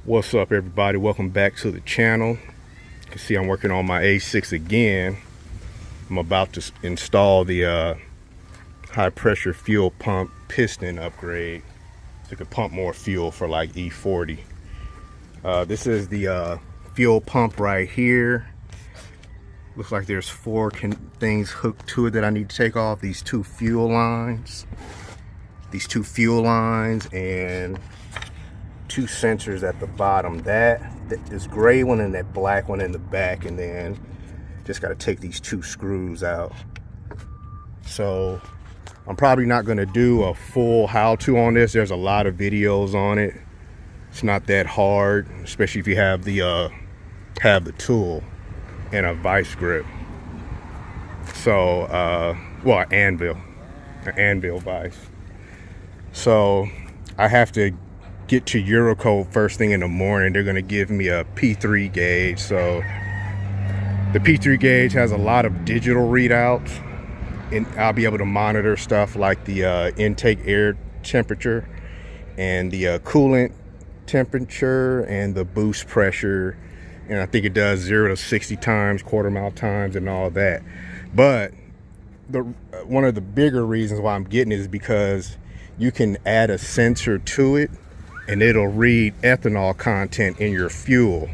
What's up, everybody? Welcome back to the channel. You can see I'm working on my A6 again. I'm about to install the high pressure fuel pump piston upgrade so it can pump more fuel for like E40. This is the fuel pump right here. Looks like there's four things hooked to it that I need to take off. These two fuel lines and two sensors at the bottom. This gray one and that black one in the back, and then just got to take these two screws out. So I'm probably not going to do a full how-to on this. There's a lot of videos on it. It's not that hard, especially if you have the tool and a vice grip. So well, an anvil vice. So I have to get to Eurocode first thing in the morning. They're going to give me a P3 gauge. So the P3 gauge has a lot of digital readouts, and I'll be able to monitor stuff like the intake air temperature and the coolant temperature and the boost pressure, and I think it does 0 to 60 times, quarter mile times, and all that. But one of the bigger reasons why I'm getting it is because you can add a sensor to it and it'll read ethanol content in your fuel.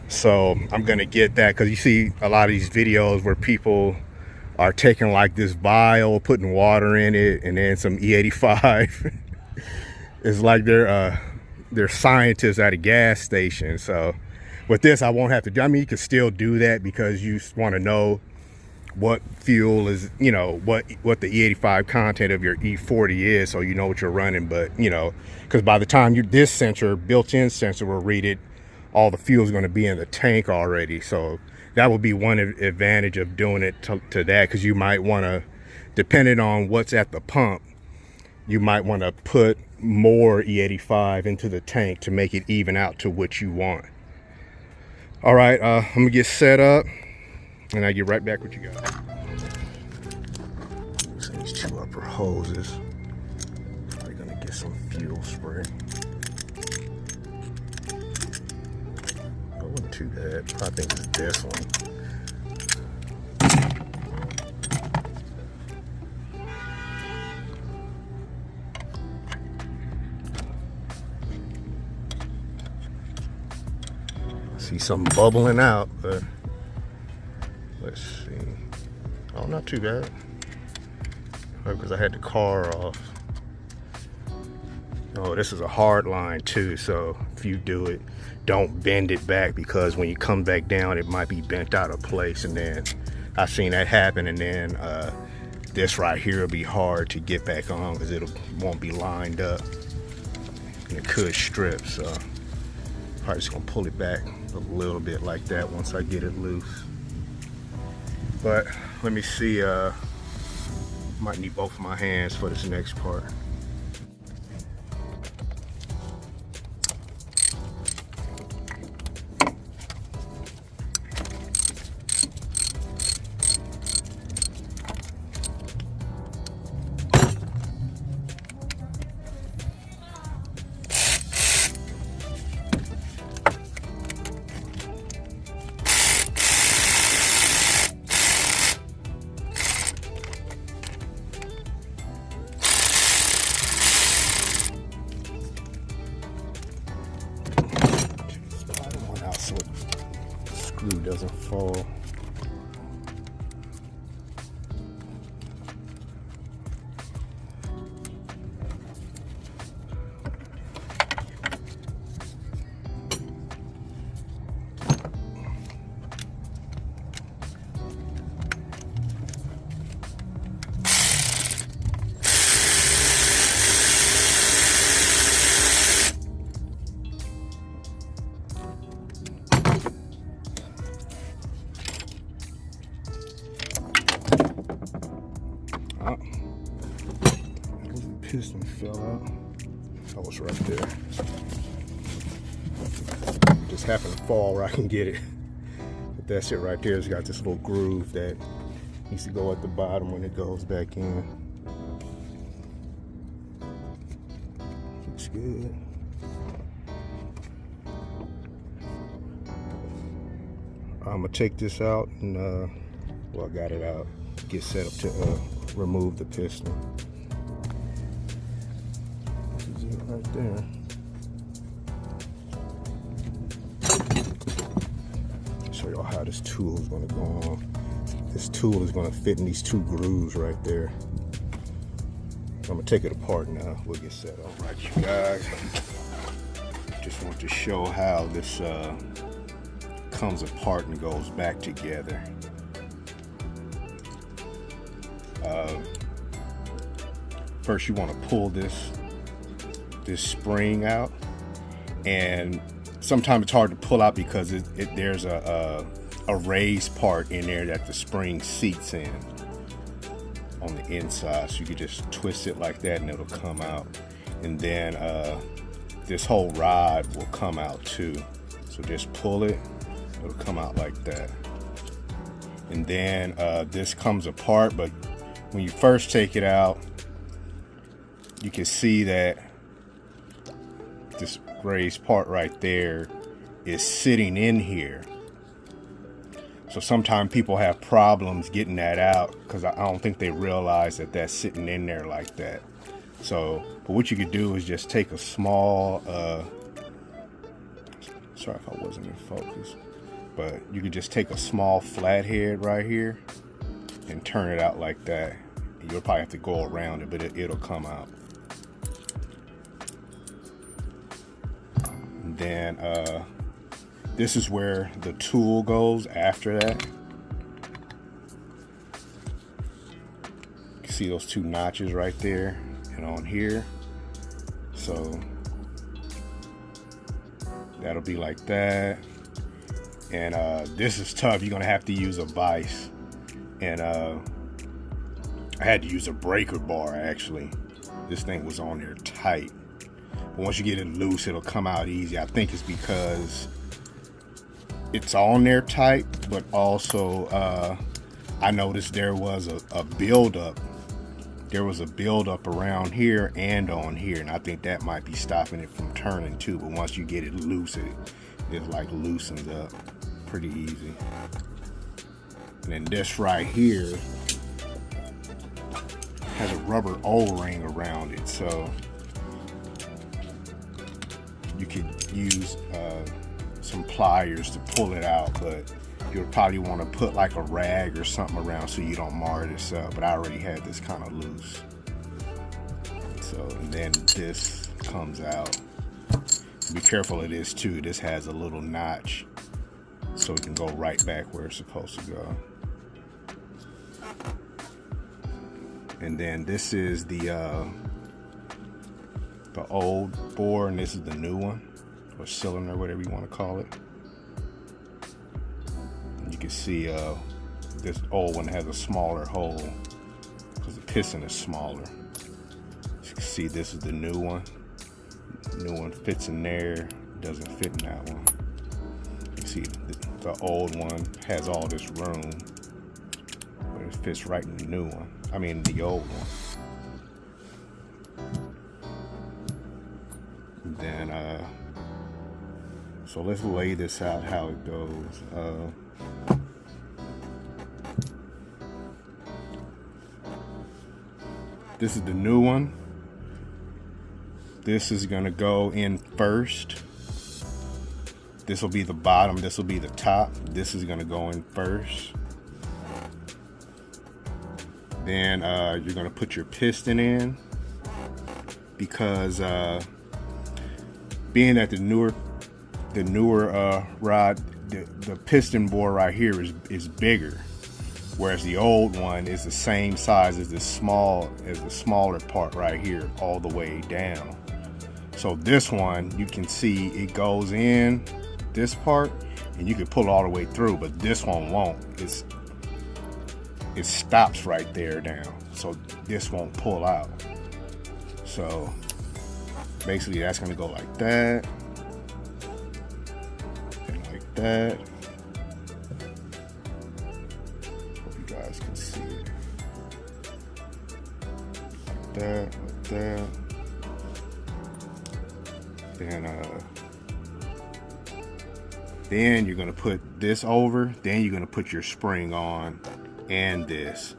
So I'm gonna get that, because you see a lot of these videos where people are taking like this vial, putting water in it, and then some E85. It's like they're scientists at a gas station. So with this, I won't have to do. I mean, you can still do that because you want to know what fuel is, you know, what the E85 content of your E40 is, so you know what you're running. But you know, because by the time this sensor, built-in sensor, will read it, all the fuel is going to be in the tank already. So that would be one advantage of doing it to that, because you might want to, depending on what's at the pump, you might want to put more E85 into the tank to make it even out to what you want. All right, I'm gonna get set up and I'll get right back with you guys. So these two upper hoses, probably gonna get some fuel spray. I wouldn't too bad. I think it's this one. See something bubbling out, but let's see. Oh, not too bad. Because I had the car off. Oh, this is a hard line too, so if you do it, don't bend it back, because when you come back down, it might be bent out of place. And then I've seen that happen, and then this right here will be hard to get back on because it won't be lined up, and it could strip. So probably just gonna pull it back a little bit like that once I get it loose. But let me see, might need both of my hands for this next part. So the screw doesn't fall. Piston fell out. Oh, it's right there. Just happened to fall where I can get it. But that's it right there. It's got this little groove that needs to go at the bottom when it goes back in. Looks good. I'm gonna take this out and well, I got it out, get set up to remove the piston. This is it right there. Show y'all how this tool is going to go on. This tool is going to fit in these two grooves right there. I'm going to take it apart now. We'll get set up. All right, you guys. Just want to show how this comes apart and goes back together. First, you want to pull this spring out, and sometimes it's hard to pull out because there's a raised part in there that the spring seats in on the inside. So you could just twist it like that and it'll come out. And then this whole rod will come out too. So just pull it, it'll come out like that. And then this comes apart, but when you first take it out, you can see that this raised part right there is sitting in here. So sometimes people have problems getting that out because I don't think they realize that that's sitting in there like that. So, but what you could do is just take a small, sorry if I wasn't in focus, but you could just take a small flathead right here and turn it out like that. You'll probably have to go around it, but it'll come out. And then this is where the tool goes after that. You can see those two notches right there and on here. So that'll be like that. And this is tough. You're gonna have to use a vise. And I had to use a breaker bar actually. This thing was on there tight. But once you get it loose, it'll come out easy. I think it's because it's on there tight, but also I noticed there was a buildup. There was a buildup around here and on here, and I think that might be stopping it from turning too. But once you get it loose, it like loosens up pretty easy. And then this right here has a rubber O-ring around it, so you could use some pliers to pull it out, but you'll probably want to put like a rag or something around so you don't mar this up. But I already had this kind of loose. So, and then this comes out. Be careful of this too. This has a little notch so it can go right back where it's supposed to go. And then this is the old bore, and this is the new one, or cylinder, whatever you want to call it. And you can see this old one has a smaller hole because the piston is smaller. As you can see, this is the new one. The new one fits in there, doesn't fit in that one. You can see the old one has all this room, but it fits right in the new one. I mean the old one. And then so let's lay this out how it goes. This is the new one. This is gonna go in first. This will be the bottom, this will be the top. This is gonna go in first. Then you're gonna put your piston in, because being that the newer rod, the piston bore right here is bigger, whereas the old one is the same size as the smaller part right here, all the way down. So this one, you can see it goes in this part, and you can pull it all the way through, but this one won't. It stops right there down, so this won't pull out. So basically that's gonna go like that and like that. Hope you guys can see it. Like that, like that. Then Then you're going to put this over, then you're going to put your spring on and this.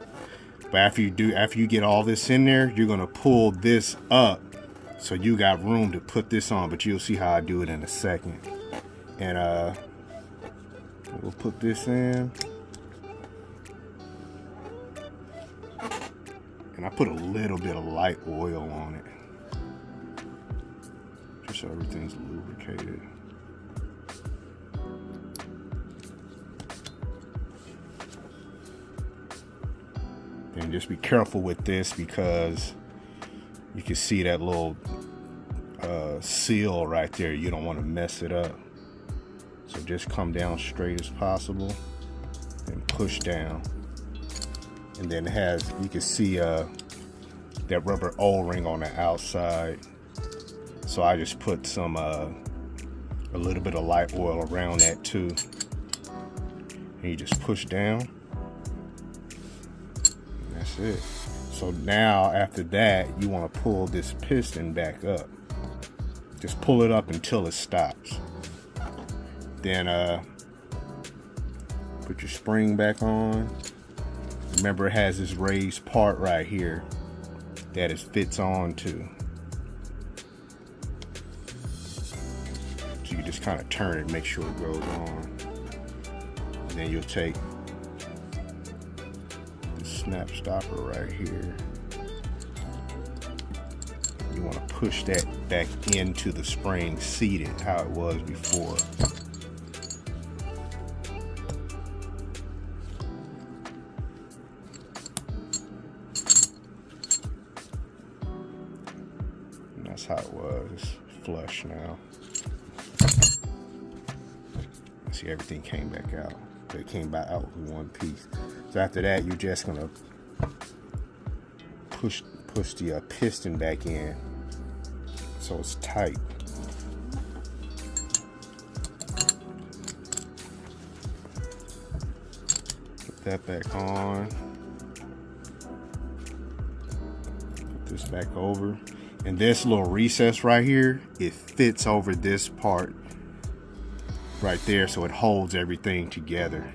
But after you get all this in there, you're going to pull this up so you got room to put this on, but you'll see how I do it in a second. And we'll put this in. And I put a little bit of light oil on it, just so everything's lubricated. And just be careful with this because you can see that little seal right there. You don't want to mess it up. So just come down straight as possible and push down. And then it has, you can see that rubber O-ring on the outside. So I just put some a little bit of light oil around that too. And you just push down. And that's it. So now after that, you want to pull this piston back up. Just pull it up until it stops. Then put your spring back on. Remember, it has this raised part right here that it fits onto. So you just kind of turn it, make sure it goes on. And then you'll take the snap stopper right here. You want to push that back into the spring, seated how it was before. That's how it was. It's flush now. See, everything came back out. It came back out in one piece. So after that, you're just gonna push the piston back in so it's tight. Put that back on. Put this back over. And this little recess right here, it fits over this part right there, so it holds everything together.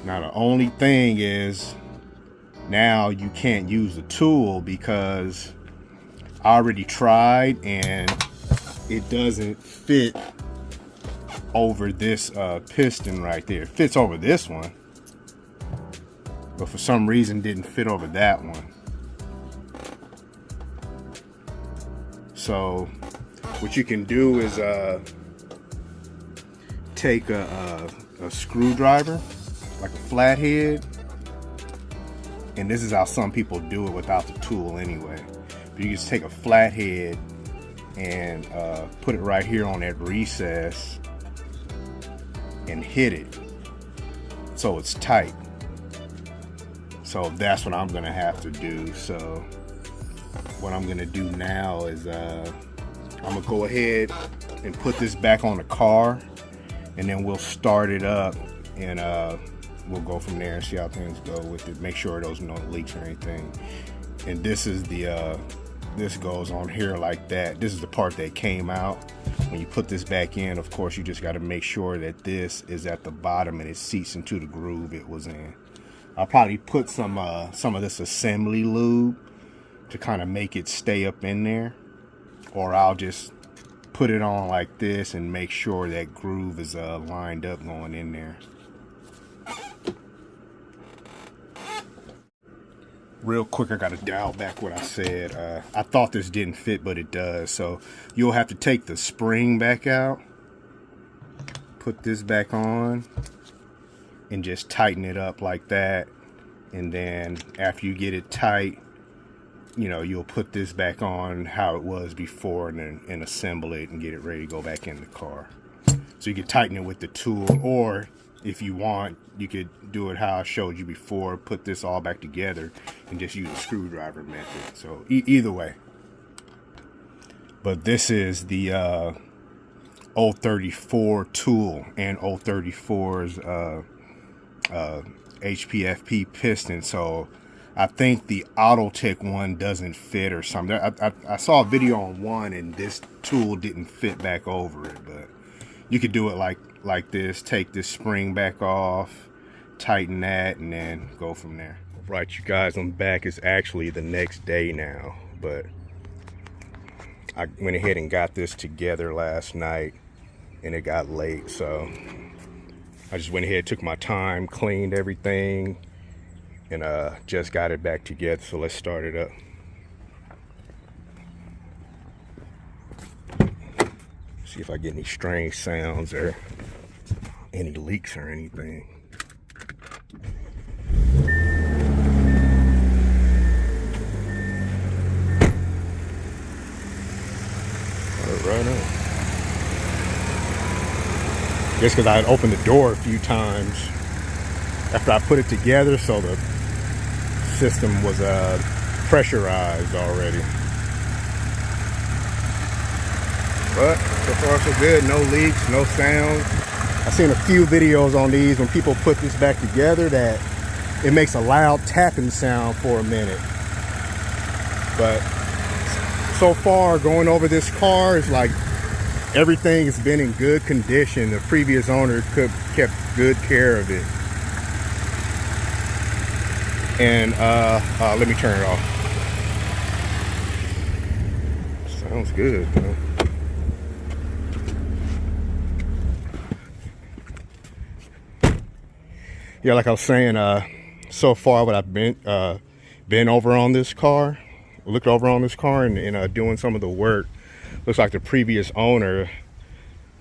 Now the only thing is, now you can't use the tool because I already tried and it doesn't fit over this piston right there. It fits over this one, but for some reason didn't fit over that one. So what you can do is take a screwdriver, like a flathead, and this is how some people do it without the tool anyway. But you just take a flathead and put it right here on that recess and hit it so it's tight. So that's what I'm gonna have to do. So what I'm gonna do now is I'm gonna go ahead and put this back on the car, and then we'll start it up, and we'll go from there and see how things go with it. Make sure there's no leaks or anything. And this is the this goes on here like that. This is the part that came out. When you put this back in, of course, you just got to make sure that this is at the bottom and it seats into the groove it was in. I'll probably put some of this assembly lube to kind of make it stay up in there, or I'll just put it on like this and make sure that groove is lined up going in there. Real quick, I gotta dial back what I said. I thought this didn't fit, but it does. So you'll have to take the spring back out, put this back on, and just tighten it up like that. And then after you get it tight, you know, you'll put this back on how it was before, and assemble it and get it ready to go back in the car. So you can tighten it with the tool, or if you want, you could do it how I showed you before, put this all back together and just use a screwdriver method. So either way. But this is the 034 tool and 034's HPFP piston. So I think the Autotech one doesn't fit or something. I saw a video on one and this tool didn't fit back over it, but you could do it like this. Take this spring back off, tighten that, and then go from there. Right, you guys, I'm back. It's actually the next day now, but I went ahead and got this together last night and it got late, so I just went ahead, took my time, cleaned everything, and just got it back together. So let's start it up. See if I get any strange sounds or any leaks or anything. Right on. Just because I had opened the door a few times after I put it together, so the system was pressurized already. But so far so good, no leaks, no sounds. I've seen a few videos on these when people put this back together that it makes a loud tapping sound for a minute. But so far going over this car, it's like everything has been in good condition. The previous owner kept good care of it. And let me turn it off. Sounds good, man. Yeah, like I was saying, so far what I've been over on this car, looked over on this car and doing some of the work, looks like the previous owner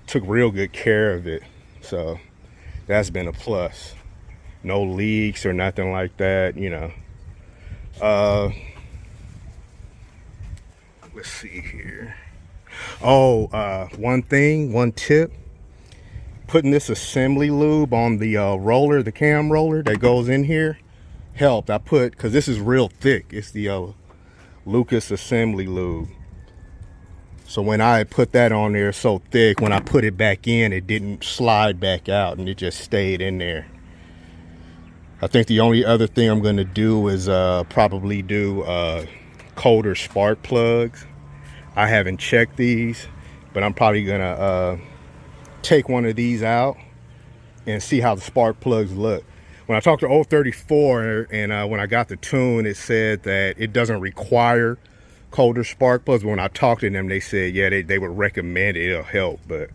took real good care of it. So that's been a plus. No leaks or nothing like that, you know. Let's see here. Oh, one tip. Putting this assembly lube on the roller, the cam roller that goes in here, helped. I put, because this is real thick, it's the Lucas assembly lube. So when I put that on there so thick, when I put it back in, it didn't slide back out and it just stayed in there. I think the only other thing I'm going to do is probably do colder spark plugs. I haven't checked these, but I'm probably going to take one of these out and see how the spark plugs look. When I talked to 034 and when I got the tune, it said that it doesn't require colder spark plugs. But when I talked to them, they said, yeah, they would recommend it. It'll help, but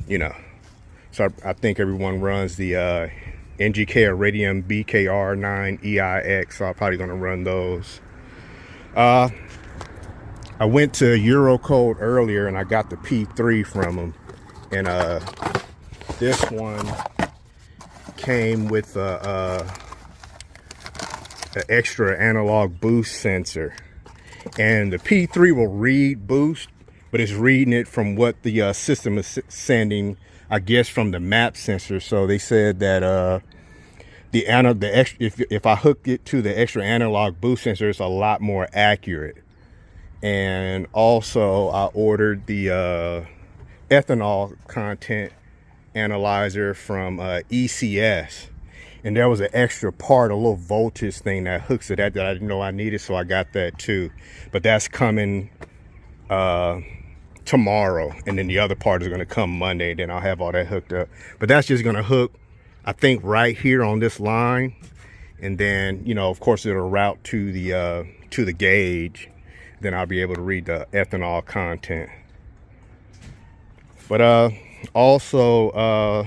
you know. So I think everyone runs the NGK Iridium BKR9 EIX, so I'm probably going to run those. I went to Eurocode earlier and I got the P3 from them. And this one came with an extra analog boost sensor. And the P3 will read boost, but it's reading it from what the system is sending, I guess, from the map sensor. So they said that if I hook it to the extra analog boost sensor, it's a lot more accurate. And also I ordered the ethanol content analyzer from ECS, and there was an extra part, a little voltage thing that hooks to that I didn't know I needed, so I got that too. But that's coming tomorrow, and then the other part is going to come Monday, then I'll have all that hooked up. But that's just going to hook, I think, right here on this line, and then, you know, of course it'll route to the gauge. Then I'll be able to read the ethanol content. But also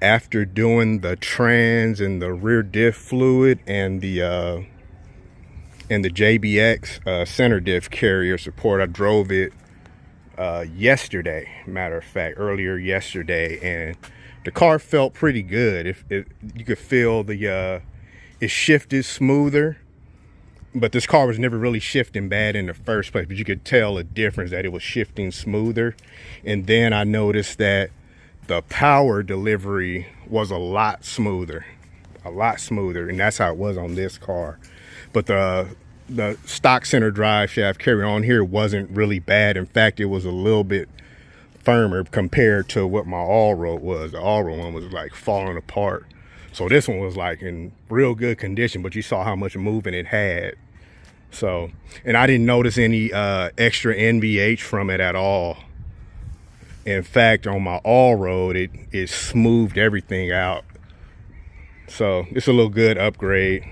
after doing the trans and the rear diff fluid and the JBX center diff carrier support, I drove it yesterday, matter of fact, earlier yesterday, and the car felt pretty good. You could feel it shifted smoother. But this car was never really shifting bad in the first place, but you could tell a difference that it was shifting smoother. And then I noticed that the power delivery was a lot smoother, and that's how it was on this car. But the stock center drive shaft carrier on here wasn't really bad. In fact, it was a little bit firmer compared to what my all-road was. The all-road one was like falling apart. So this one was like in real good condition, but you saw how much movement it had. So, and I didn't notice any extra NVH from it at all. In fact, on my all road, it smoothed everything out. So it's a little good upgrade.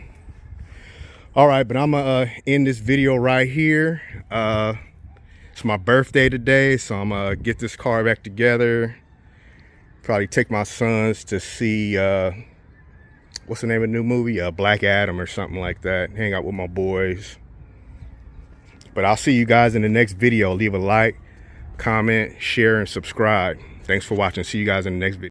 All right, but I'm gonna end this video right here. It's my birthday today, so I'm gonna get this car back together. Probably take my sons to see what's the name of the new movie? Black Adam or something like that. Hang out with my boys. But I'll see you guys in the next video. Leave a like, comment, share, and subscribe. Thanks for watching. See you guys in the next video.